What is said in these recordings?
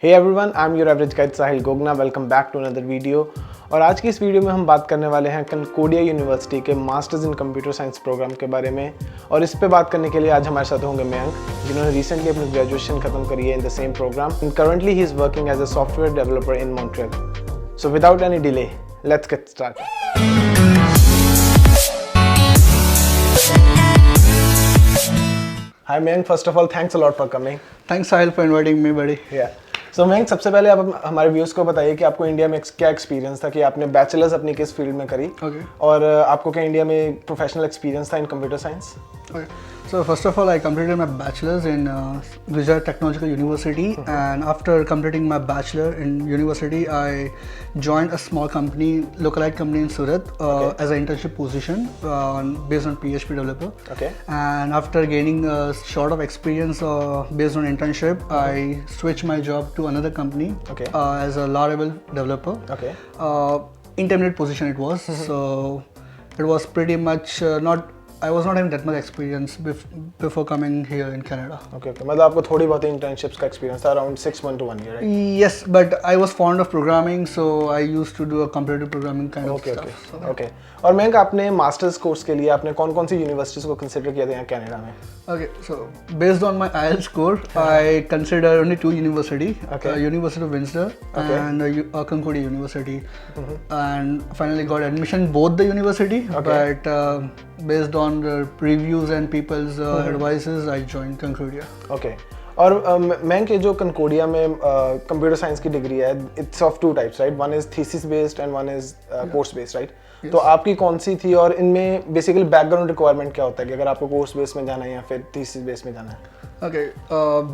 Hey everyone, I'm your average guide Sahil Gogna. Welcome back to another video. और आज की इस video में हम बात करने वाले हैं कंकोडिया यूनिवर्सिटी के masters in computer science programme के बारे में। और इस पे बात करने के लिए आज हमारे साथ होंगे मयंक, जिन्होंने रिसेंटली अपनी ग्रेजुएशन खत्म करी है in the same programme and currently he is working as a software developer in Montreal. So without any delay, let's get started. Hi Mayank, first of all, thanks a lot for coming. Thanks Sahil for inviting me, buddy. Yeah. So Mayank, सबसे पहले आप हमारे viewers को बताइए कि आपको India में क्या एक्सपीरियंस था, कि आपने बैचलर्स अपनी किस फील्ड में करी, और आपको क्या इंडिया में प्रोफेशनल एक्सपीरियंस था इन computer science? Okay. So first of all, I completed my bachelor's in Gujarat Technological University, and after completing my bachelor in university, I joined a small company, localite company in Surat, as an internship position based on PHP developer. Okay. And after gaining a sort of experience based on internship, I switched my job to another company as a Laravel developer. Okay. Intermediate position it was, so it was pretty much I was not having that much experience before coming here in Canada. Okay. मतलब आपको थोड़ी बहुत internships का experience था, around 6 months to 1 year, right? Yes, but I was fond of programming, so I used to do a competitive programming kind of stuff. Okay. और मैंक, आपने masters course के लिए आपने कौन-कौन सी यूनिवर्सिटीज को कंसीडर किया था यहाँ कनाडा में? Okay, so based on my IELTS score, I consider only two universities, University of Windsor and Concordia University, and finally got admission both the university, but based on the reviews and people's advices, I joined Concordia. Okay. और मैंक, ये जो कंकोडिया में computer science की degree है, it's of two types, right? One is thesis based and one is course based, right? तो आपकी कौन सी थी, और इनमें बेसिकली बैकग्राउंड रिक्वायरमेंट क्या होता है कि अगर आपको कोर्स बेस में जाना है या फिर थीसिस बेस में जाना है? Okay,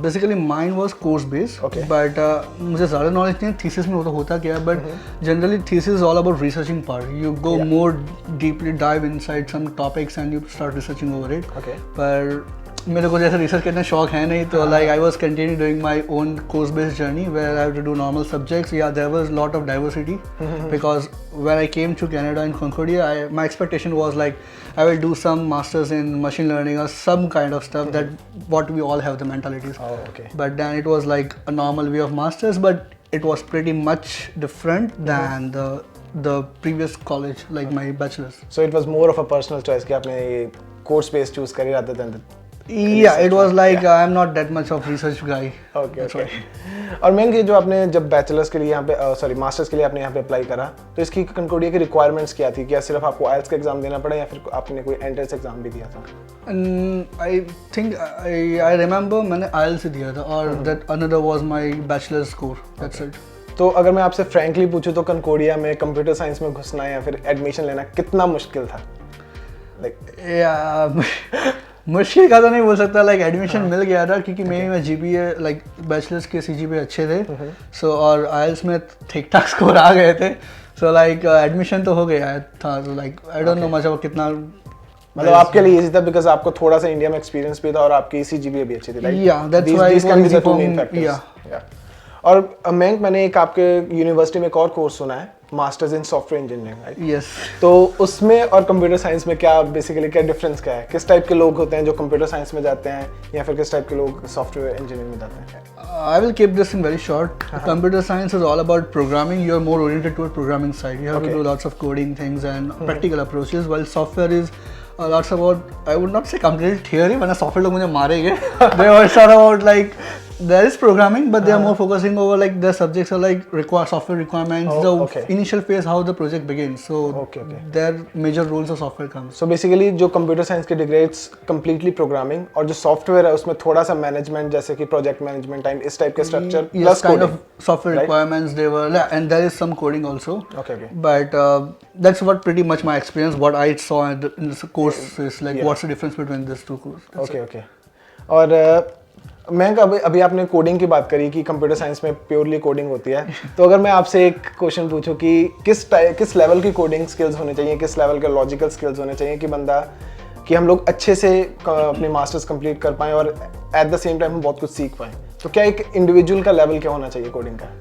basically mine was course based, but मुझे ज़्यादा नॉलेज नहीं है थीसिस में होता क्या है, but generally thesis is all about researching part. You go more deeply dive inside some topics and you start researching over it. पर मेरे को जैसे रिसर्च करने शौक है नहीं, तो like I was continue doing my own course based journey where I have to do normal subjects. Yeah, there was lot of diversity because when I came to Canada in Concordia, my expectation was like I will do some masters in machine learning or some kind of stuff that what we all have the mentalities. But then it was like a normal way of masters, but it was pretty much different than the previous college, like my bachelor's. So it was more of a personal choice कि आपने course based choose करी rather than Yeah, it was like I'm not that much of research guy. Okay. और मैंक, ये जो आपने जब bachelors के लिए यहाँ पे मास्टर्स के लिए आपने यहाँ पे अप्लाई करा, तो इसकी कंकोडिया की रिक्वायरमेंट्स क्या थी? क्या सिर्फ आपको आईएलटीएस का एग्जाम देना पड़ा या फिर आपने कोई एंट्रेंस एग्जाम भी दिया था? I think I remember मैंने आईएलटीएस से दिया था, और that another was my bachelor's score. That's it. तो अगर मैं आपसे फ्रैंकली पूछूं तो कंकोडिया में कंप्यूटर साइंस में घुसना या फिर एडमिशन लेना कितना मुश्किल था? मुश्किल का तो नहीं बोल सकता, लाइक एडमिशन मिल गया था क्योंकि मेरे जीपीए लाइक बैचलर्स के सीजीपीए अच्छे थे, सो और आईएलटीएस में ठीक ठाक स्कोर आ गए थे, सो लाइक एडमिशन तो हो गया था, तो like I don't know much अब कितना, मतलब आपके लिए इजी था बिकॉज़ आपको थोड़ा सा इंडिया में एक्सपीरियंस भी था और आपकी सीजीपीए भी अच्छी थी, राइट? या that's why this can be the two main factors. और मैंने एक आपके यूनिवर्सिटी में एक और कोर्स सुना है, masters in software engineering, right? Yes. तो उसमें और कंप्यूटर साइंस में क्या बेसिकली क्या डिफरेंस क्या है? किस टाइप के लोग होते हैं जो कंप्यूटर साइंस में जाते हैं, या फिर किस टाइप के लोग सॉफ्टवेयर इंजीनियरिंग में जाते हैं? I will keep this thing very short. Computer science is all about programming. You are more oriented toward programming side. You have to do lots of coding things and practical approaches. While software is lots about, I would not say completely theory, वरना software लोग मुझे मारेंगे. They are about like there is programming, but they are more focusing over like the subjects are like software requirements, the initial phase how the project begins. So their major roles of software comes. So basically जो computer science की degree it's completely programming, और जो software है उसमें थोड़ा सा management जैसे कि project management time इस type के structure plus kind coding, of software requirements they were, and there is some coding also. Okay. But that's what pretty much my experience, what I saw in this course is like what's the difference between these two courses. Okay. और मैं अभी आपने coding की बात करी कि computer science में purely coding होती है, तो अगर मैं आपसे एक क्वेश्चन पूछूं कि किस लेवल की कोडिंग स्किल्स होने चाहिए, किस लेवल के लॉजिकल स्किल्स होने चाहिए कि हम लोग अच्छे से अपने मास्टर्स कंप्लीट कर पाएं और एट द सेम टाइम हम बहुत कुछ सीख पाएं, तो क्या एक इंडिविजुअल का लेवल क्या होना चाहिए कोडिंग का?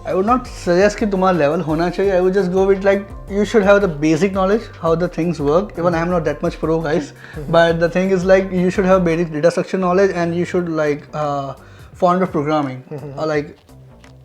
I would not suggest कि तुम्हारा level होना चाहिए. I would just go with like you should have the basic knowledge how the things work. Even I am not that much pro, guys, but the thing is like you should have basic data structure knowledge and you should like fond of programming. Like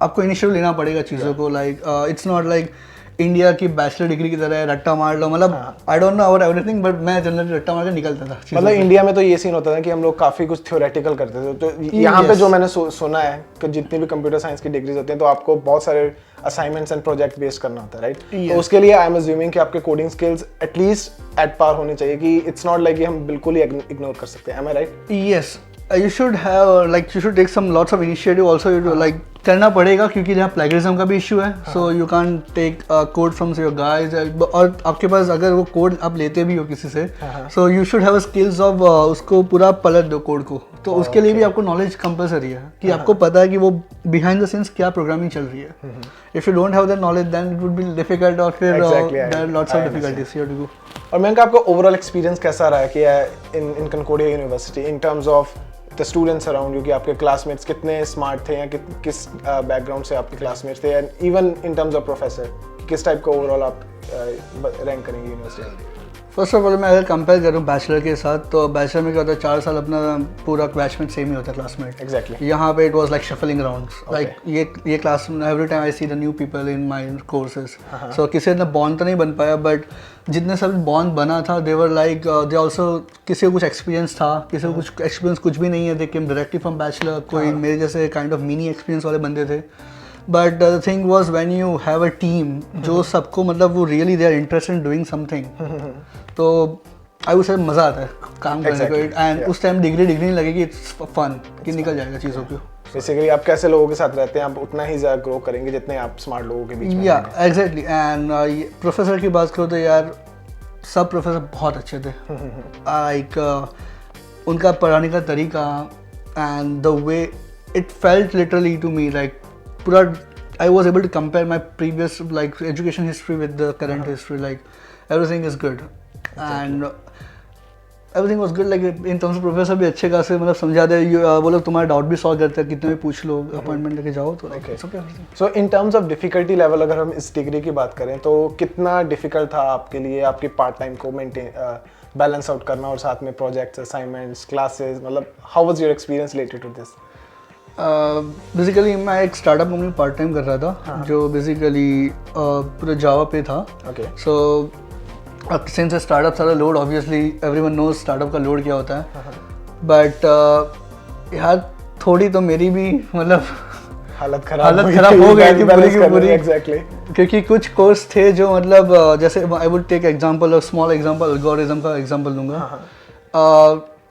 आपको initiative लेना पड़ेगा चीज़ों को, like it's not like India की bachelor degree की तरह रट्टा मार लो, मतलब I don't know about everything but मैं जनरली रट्टा मार के निकलता था। मतलब इंडिया में तो ये सीन होता था कि हम लोग काफी कुछ थ्योरेटिकल करते थे, तो यहाँ पे जो मैंने सुना है कि जितनी भी कंप्यूटर साइंस की डिग्रीज होती हैं तो आपको बहुत सारे असाइनमेंट्स एंड प्रोजेक्ट बेस्ड करना होता है, राइट? तो उसके लिए आई एम अज्यूमिंग कि आपके coding skills at least at par होने चाहिए, कि इट्स नॉट लाइक कि हम बिल्कुल ही इग्नोर कर सकते हैं। Am I right? Yes, you should have like you should take some lots of initiative also, like करना पड़ेगा क्योंकि यहाँ प्लेगरिज्म का भी इशू है, so you can take code from your guys, और आपके पास अगर वो कोड आप लेते भी हो किसी से, so you should have skills of उसको पूरा पलट दो कोड को, तो उसके लिए भी आपको नॉलेज कंपलसरी है कि आपको पता है कि वो बिहाइंड द सीन्स क्या प्रोग्रामिंग चल रही है। If you don't have that knowledge then it would be difficult, और फिर there are lots of difficulties here to go. और मैं आपका ओवरऑल एक्सपीरियंस कैसा रहा है कि in Concordia University in terms of the students around you, कि आपके क्लासमेट्स कितने स्मार्ट थे या किस बैकग्राउंड से आपके क्लासमेट्स थे, and even in terms of professor किस टाइप का ओवरऑल आप रैंक करेंगे यूनिवर्सिटी? फर्स्ट ऑफ ऑल मैं अगर कंपेयर करूँ बैचलर के साथ, तो बैचलर में क्या होता है 4 साल अपना पूरा बैचमेट सेम ही होता है, क्लासमेट। एग्जैक्टली। यहाँ पे it was like shuffling around, like ये class every time I see the new people in my courses, so किसी इतना बॉन्ड तो नहीं बन पाया, बट जितने सब बॉन्ड बना था दे वर लाइक दे ऑल्सो, किसी को कुछ एक्सपीरियंस था, किसी को कुछ एक्सपीरियंस कुछ भी नहीं है, दे केम डायरेक्टली फ्रॉम बैचलर, कोई मेरे जैसे काइंड ऑफ मिनी एक्सपीरियंस वाले बंदे थे। But the thing was when you have a team जो सबको मतलब वो really they are interested in doing something, तो आई वुड से मज़ा आता है काम करने को, एंड उस टाइम डिग्री नहीं लगेगी, इट्स फन कि निकल जाएगा चीज़ों को। बेसिकली आप कैसे लोगों के साथ रहते हैं, आप उतना ही ज़्यादा ग्रो करेंगे जितने आप स्मार्ट लोगों के बीच में। या एग्जैक्टली, एंड प्रोफेसर की बात करो तो यार सब प्रोफेसर बहुत अच्छे थे, लाइक उनका पढ़ाने का तरीका and the way it felt literally to me, like पूरा I was able to compare my previous like education history with the current history, like everything is good and everything was good, like in terms of professor भी अच्छे खासे मतलब समझा दे, वो लोग तुम्हारा doubt भी सॉल्व करते हैं, कितने भी पूछ लो, अपॉइंटमेंट लेके जाओ, तो so in terms of difficulty level अगर हम इस डिग्री की बात करें तो कितना डिफिकल्ट था आपके लिए आपके पार्ट टाइम को मेंटेन बैलेंस आउट करना और साथ में प्रोजेक्ट्स, असाइनमेंट्स, क्लासेस, मतलब how was your experience related to this? Basically मैं एक स्टार्टअप कंपनी पार्ट टाइम कर रहा था, जो बेसिकली पूरा जावा पे था। सो अब सिंस स्टार्टअप सारा load, obviously everyone knows startup का लोड क्या होता है, बट यार थोड़ी तो मेरी भी मतलब हालत खराब हो गई थी पूरी की पूरी, एग्जैक्टली, क्योंकि कुछ कोर्स थे जो मतलब जैसे I would take example, small example, algorithm का एग्जांपल दूंगा।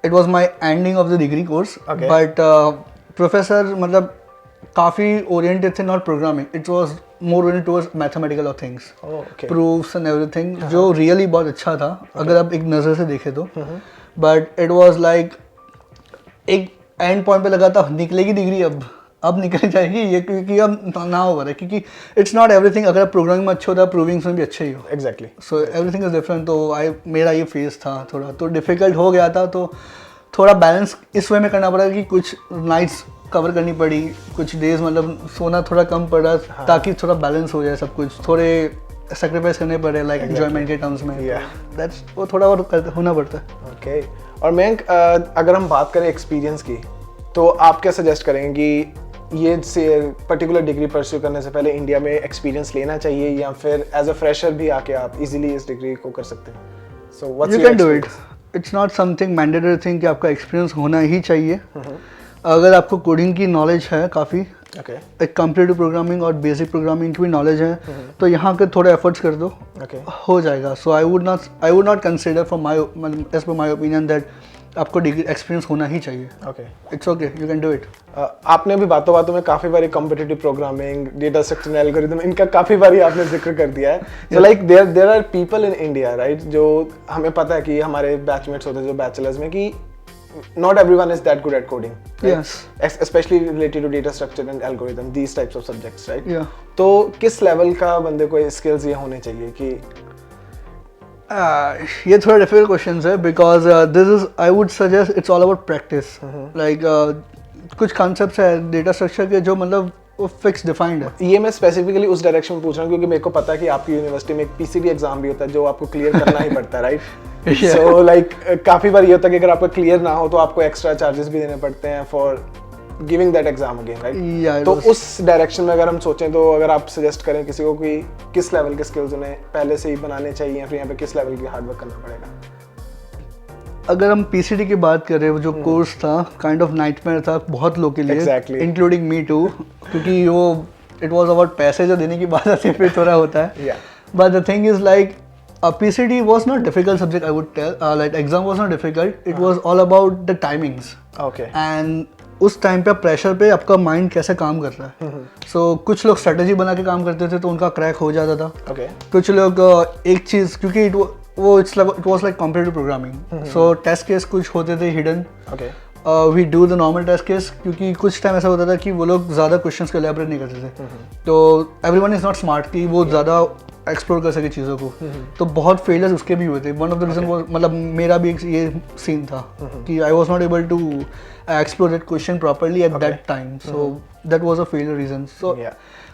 It was my ending of the degree course, but professor मतलब काफ़ी ओरिएंटेड थे not programming, it was more oriented towards mathematical of things, proofs and everything, जो really बहुत अच्छा था अगर आप एक नज़र से देखें तो। बट इट वाज लाइक एक एंड पॉइंट पे लगा था निकलेगी डिग्री, अब निकल जाएगी ये, क्योंकि अब ना हो रहा है, क्योंकि इट्स नॉट एवरीथिंग, अगर आप प्रोग्रामिंग में अच्छे होता है प्रूविंग्स में भी अच्छे ही हो। Exactly, so everything is different, तो मेरा ये फेज था थोड़ा तो डिफिकल्ट हो गया था, तो थोड़ा बैलेंस इस वे में करना पड़ा कि कुछ नाइट्स कवर करनी पड़ी, कुछ डेज मतलब सोना थोड़ा कम पड़ा, ताकि थोड़ा बैलेंस हो जाए सब कुछ, थोड़े सेक्रीफाइस करने पड़े लाइक एंजॉयमेंट के टर्म्स में, दैट्स वो थोड़ा और होना पड़ता है। ओके, और मैं अगर हम बात करें एक्सपीरियंस की, तो आप क्या सजेस्ट करेंगे कि ये से पर्टिकुलर डिग्री परस्यू करने से पहले इंडिया में एक्सपीरियंस लेना चाहिए, या फिर एज अ फ्रेशर भी आके आप इजीली इस डिग्री को कर सकते हैं? So what's your can do it, it's not something mandatory thing कि आपका एक्सपीरियंस होना ही चाहिए। अगर आपको कोडिंग की नॉलेज है काफ़ी, एक कंप्यूटर प्रोग्रामिंग और बेसिक प्रोग्रामिंग की भी नॉलेज है, तो यहाँ के थोड़े एफर्ट्स कर दो, हो जाएगा। So I would not consider from my age पर माय ओपिनियन दैट आपको डिग्री एक्सपीरियंस होना ही चाहिए। It's okay, you can do it. आपने अभी बातों बातों में काफ़ी बारी competitive programming, data structure algorithm, इनका काफ़ी बारी आपने जिक्र कर दिया है। So like there are people in India, right, जो हमें पता है कि हमारे बैचमेट्स होते हैं जो बैचलर्स में, कि not everyone is that good at coding, right? Yes, especially related to data structure and algorithm, these types of subjects, right? Yeah. तो किस लेवल का बंदे को स्किल्स ये होने चाहिए कि ये थोड़ा डिफिकल्ट क्वेश्चन है, because this is I would suggest it's all about practice. Like कुछ कॉन्सेप्ट्स है डेटा स्ट्रक्चर के जो मतलब वो फिक्स डिफाइंड है। ये मैं स्पेसिफिकली उस डायरेक्शन में पूछ रहा हूँ क्योंकि मेरे को पता है कि आपकी यूनिवर्सिटी में एक पीसीबी एग्जाम भी होता है जो आपको क्लियर करना ही पड़ता है, राइट? सो लाइक काफ़ी बार ये होता है कि अगर आपका क्लियर ना हो तो आपको एक्स्ट्रा चार्जेस भी देने पड़ते हैं for giving that exam again, Yeah, right? it तो was- उस डायरेक्शन में अगर हम सोचें तो अगर आप सजेस्ट करें किसी को कि किस लेवल के स्किल्स उन्हें पहले से ही बनाने चाहिए या फिर यहाँ पे किस लेवल की हार्डवर्क करना पड़ेगा? अगर हम पीसीडी की बात करें, वो जो कोर्स था काइंड ऑफ नाइटमेयर था बहुत लोग के लिए, Exactly. इंक्लूडिंग मी टू, क्योंकि वो इट वाज अबाउट पैसे जो देने की बात आती है फिर थोड़ा होता है. Yeah. But the thing is like PCD was not difficult subject, I would tell. Like exam was not difficult. It was all about the timings. Okay. And उस टाइम पे प्रेशर पे आपका माइंड कैसे काम कर रहा है. सो कुछ लोग स्ट्रेटेजी बना के काम करते थे तो उनका क्रैक हो जाता था. Okay. कुछ लोग एक चीज़, क्योंकि it was like competitive programming, so test case कुछ होते थे hidden. Okay. We do the normal test case, क्योंकि कुछ टाइम ऐसा होता था कि वो लोग ज़्यादा क्वेश्चंस को एलैबोरेट नहीं करते थे. तो एवरीवन इज़ नॉट स्मार्ट कि वो ज़्यादा एक्सप्लोर कर सके चीज़ों को. तो बहुत फेलियर्स उसके भी हुए थे. वन ऑफ द रीज़न वो, मतलब मेरा भी एक ये सीन था कि I was not able to explore that question properly at that time. So that was a failure reason. So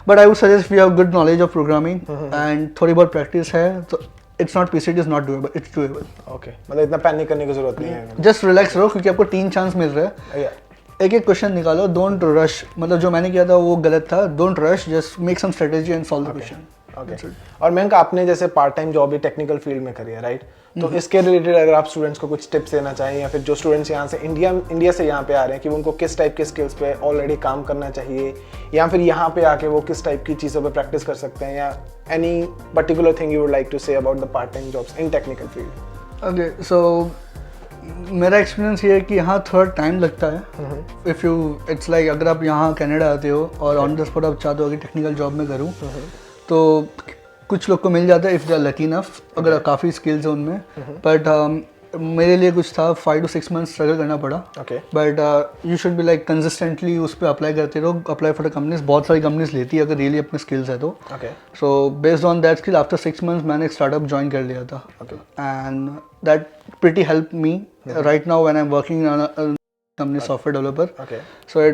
but I would suggest we have good knowledge of programming and थोड़ी बहुत practice है तो it's not PCD is not doable, it's doable. Okay. मतलब इतना panic करने की जरूरत नहीं है. जस्ट रिलैक्स रहो क्योंकि आपको 3 चांस मिल रहा है. Yeah. एक एक क्वेश्चन निकालो, डोंट रश. मतलब जो मैंने किया था वो गलत था. Don't rush, just make some strategy and solve the question. Okay. और मैंने आपने जैसे पार्ट टाइम जॉब भी टेक्निकल फील्ड में करी है, राइट? तो इसके रिलेटेड अगर आप स्टूडेंट्स को कुछ टिप्स देना चाहें या फिर जो स्टूडेंट्स यहाँ से इंडिया से यहाँ पे आ रहे हैं कि उनको किस टाइप के स्किल्स पे ऑलरेडी काम करना चाहिए या फिर यहाँ पे आके वो किस टाइप की चीज़ों पे प्रैक्टिस कर सकते हैं, या any particular thing you would like to say about the part time jobs in technical field? Okay, so मेरा एक्सपीरियंस ये है कि यहाँ थोड़ा टाइम लगता है. इफ़ यू इट्स लाइक अगर आप यहाँ कनाडा आते हो और ऑन द स्पॉट आप चाहते हो कि टेक्निकल जॉब में करूँ तो कुछ लोग को मिल जाता है if they are lucky enough, अगर काफ़ी स्किल्स है उनमें. बट मेरे लिए कुछ था 5 to 6 मंथ्स स्ट्रगल करना पड़ा. But you should be like consistently उस पर अप्लाई करते रहो. अप्लाई फॉर द कंपनीज, बहुत सारी कंपनीज लेती है अगर रियली अपने स्किल्स है तो. So based on that skill after 6 months मैंने एक स्टार्टअप ज्वाइन कर लिया था. And that pretty help me right now when I am working on company software developer. So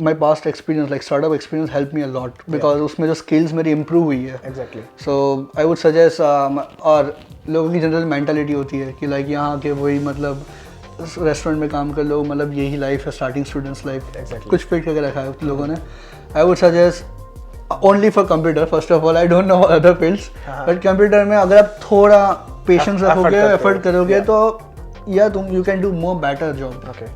my past experience like startup experience helped me a lot because उसमें जो skills मेरी improve हुई है. Exactly. So I would suggest और लोगों की general mentality होती है कि लाइक यहाँ के वही मतलब रेस्टोरेंट में काम कर लो, मतलब यही लाइफ है स्टार्टिंग स्टूडेंट्स लाइफ. कुछ फिट करके रखा है लोगों ने. आई would suggest only for computer. First of all I don't know other fields, but computer में अगर आप थोड़ा पेशेंस रखोगे, एफर्ट करोगे तो या तुम you can do more better job. Okay.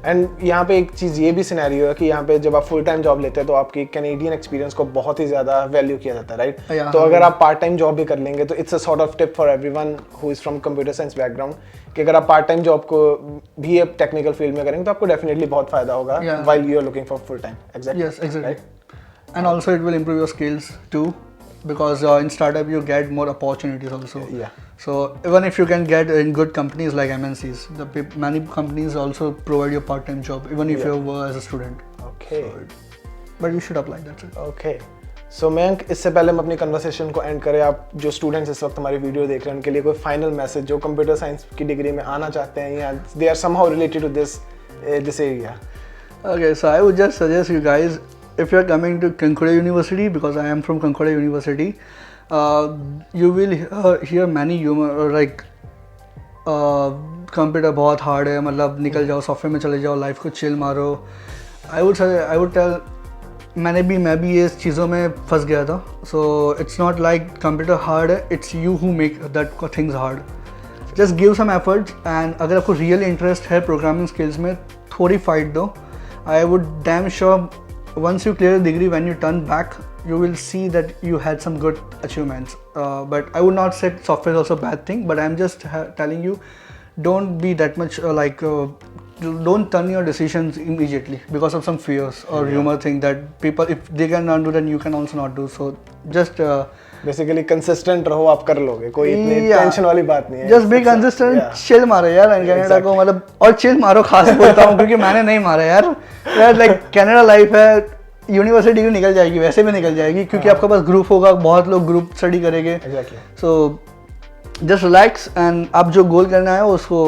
And यहाँ पे एक चीज़ ये भी सिनेरियो है कि यहाँ पे जब आप फुल टाइम जॉब लेते हैं तो आपकी कैनेडियन एक्सपीरियंस को बहुत ही ज़्यादा वैल्यू किया जाता है, राइट? तो अगर आप पार्ट टाइम जॉब भी कर लेंगे तो it's a sort of tip for everyone who is from computer science background कि अगर आप पार्ट टाइम जॉब को भी एक टेक्निकल फील्ड में करेंगे तो आपको डेफिनेटली बहुत फायदा होगा while you are looking for full time. Exactly. And also it will improve your skills too, because in startup you get more opportunities also. So even if you can get in good companies like MNCs, many companies also provide you a part-time job even if you were as a student. Okay. But you should apply, that's it. Okay. So Mayank, इससे पहले हम अपनी conversation को and करें, आप जो students इस वक्त हमारी वीडियो देख रहे हैं उनके लिए कोई फाइनल मैसेज जो कंप्यूटर साइंस की डिग्री में आना चाहते हैं या they are somehow related to this area? Okay, so I would just suggest you guys, if you are coming to Concordia University, because I am from Concordia University, you will hear many humor like computer बहुत hard है, मतलब निकल जाओ software में चले जाओ, life को chill मारो. आई वुड टेल मैं भी ये चीज़ों में फंस गया था. So it's not like computer hard है, it's you who make that things hard. Just give some efforts and अगर आपको रियल इंटरेस्ट है प्रोग्रामिंग स्किल्स में थोड़ी फाइट दो. I would damn sure once you clear the degree, when you turn back you will see that you had some good achievements. But I would not say software is also a bad thing, but I'm just telling you, don't be that much don't turn your decisions immediately because of some fears or humor thing that people, if they cannot do then you can also not do. So just basically consistent रहो, आप कर लोगे, कोई इतनी tension वाली बात नहीं है. Just be consistent. चिल मारो यार कनाडा को, मतलब और चिल मारो खास बोलता हूँ क्योंकि मैंने नहीं मारा यार. लाइक कनाडा लाइफ है, यूनिवर्सिटी भी निकल जाएगी, वैसे भी निकल जाएगी क्योंकि आपके पास ग्रुप होगा, बहुत लोग ग्रुप स्टडी करेंगे. सो जस्ट रिलैक्स एंड आप जो गोल करना है उसको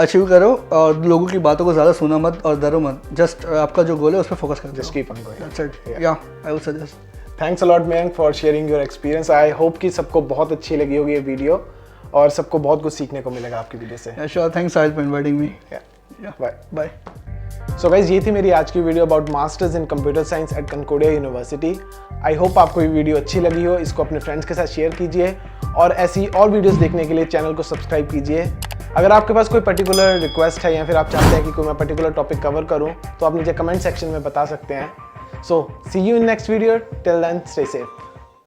अचीव करो और लोगों की बातों को ज़्यादा सुनो मत और डरो मत. जस्ट आपका जो गोल है उस पर फोकस करो. Just keep on going. That's it. Yeah I would suggest. Thanks a lot Mayank for sharing your experience. I hope कि सबको बहुत अच्छी लगी होगी ये वीडियो और सबको बहुत कुछ सीखने को मिलेगा आपकी वीडियो से. Sure. Thanks Sahil for inviting me. Bye. Bye. So guys ये थी मेरी आज की video about masters in computer science at Concordia University. I hope आपको ये वीडियो अच्छी लगी हो, इसको अपने फ्रेंड्स के साथ शेयर कीजिए और ऐसी और वीडियोस देखने के लिए चैनल को सब्सक्राइब कीजिए। अगर आपके पास कोई पर्टिकुलर रिक्वेस्ट है या फिर आप चाहते हैं कि कोई मैं पर्टिकुलर टॉपिक कवर करूं तो आप नीचे कमेंट सेक्शन में बता सकते हैं। So see you in next video, till then stay safe.